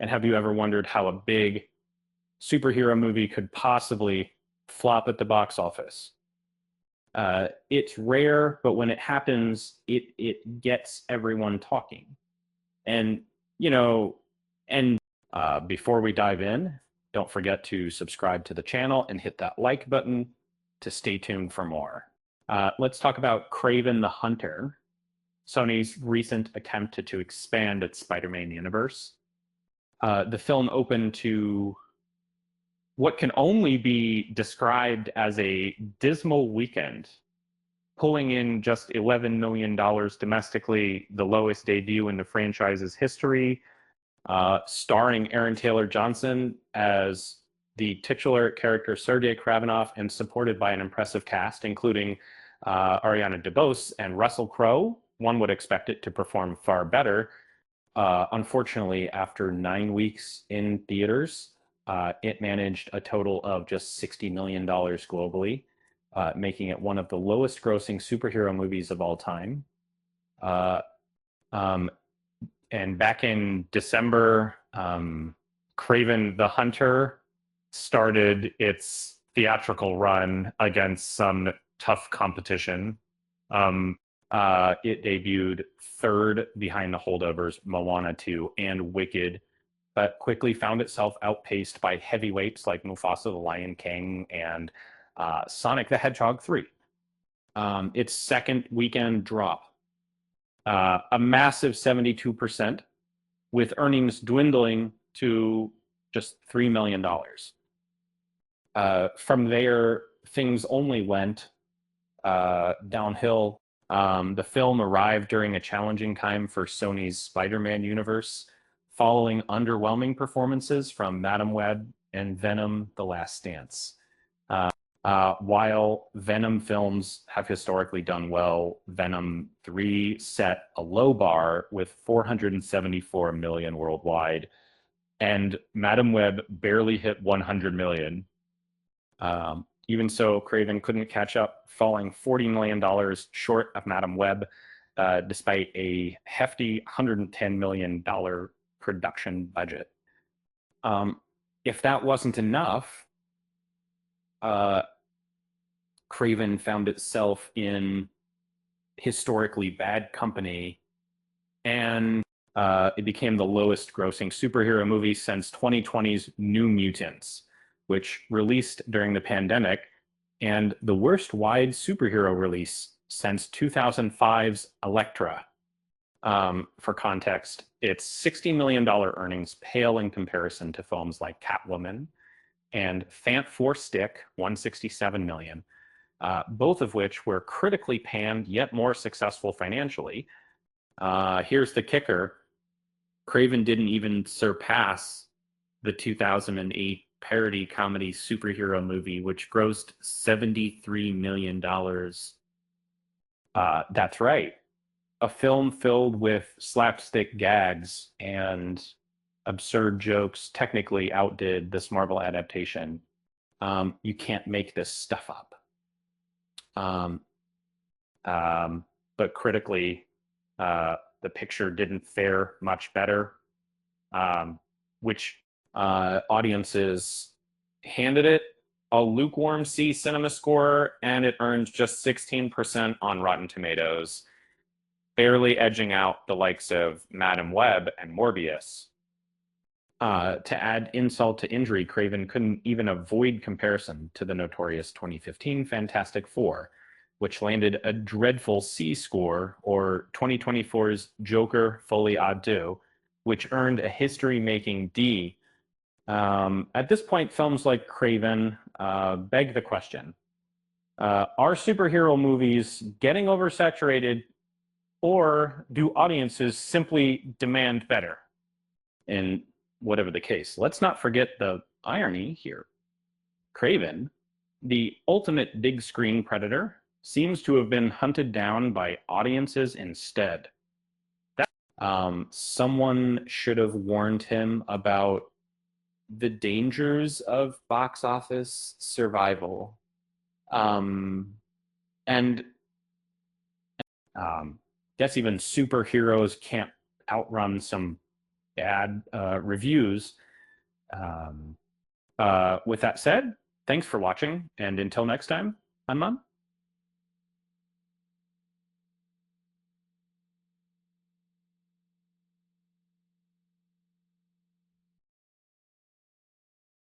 And have you ever wondered how a big superhero movie could possibly flop at the box office? It's rare, but when it happens, it gets everyone talking. And you know, and before we dive in, don't forget to subscribe to the channel and hit that like button to stay tuned for more. Let's talk about Kraven the Hunter, Sony's recent attempt to expand its Spider-Man universe. The film opened to what can only be described as a dismal weekend, pulling in just $11 million domestically, the lowest debut in the franchise's history, starring Aaron Taylor Johnson as the titular character Sergei Kravenov and supported by an impressive cast, including Ariana DeBose and Russell Crowe. One would expect it to perform far better. Unfortunately, after 9 weeks in theaters, it managed a total of just $60 million globally, making it one of the lowest grossing superhero movies of all time. Uh, um, and back in December, Kraven the Hunter started its theatrical run against some tough competition. Um, it debuted third behind the holdovers Moana 2 and Wicked, but quickly found itself outpaced by heavyweights like Mufasa the Lion King and Sonic the Hedgehog 3. Its second weekend drop, a massive 72%, with earnings dwindling to just $3 million. From there, things only went downhill. The film arrived during a challenging time for Sony's Spider-Man universe, following underwhelming performances from Madam Web and Venom: The Last Dance. While Venom films have historically done well, Venom 3 set a low bar with 474 million worldwide, and Madam Web barely hit 100 million. Even so, Kraven couldn't catch up, falling $40 million short of Madam Web, despite a hefty $110 million production budget. If that wasn't enough, uh, Kraven found itself in historically bad company, and it became the lowest grossing superhero movie since 2020's New Mutants, which released during the pandemic, and the worst wide superhero release since 2005's Elektra. For context, its $60 million earnings pale in comparison to films like Catwoman and Fant Four Stick, 167 million, both of which were critically panned yet more successful financially. Here's the kicker: Kraven didn't even surpass the 2008 parody comedy superhero movie, which grossed $73 million. That's right. A film filled with slapstick gags and absurd jokes technically outdid this Marvel adaptation. You can't make this stuff up. Um, um, but critically, the picture didn't fare much better, which audiences handed it a lukewarm C cinema score, and it earned just 16% on Rotten Tomatoes, barely edging out the likes of Madam Web and Morbius. To add insult to injury, Kraven couldn't even avoid comparison to the notorious 2015 Fantastic Four, which landed a dreadful C score, or 2024's Joker Folie à Deux, which earned a history-making D. At this point, films like Kraven beg the question: are superhero movies getting oversaturated, or do audiences simply demand better? And whatever the case, let's not forget the irony here. Kraven, the ultimate big screen predator, seems to have been hunted down by audiences instead. Someone should have warned him about the dangers of box office survival. And guess even superheroes can't outrun some add reviews. With that said, thanks for watching, and until next time, I'm Mum.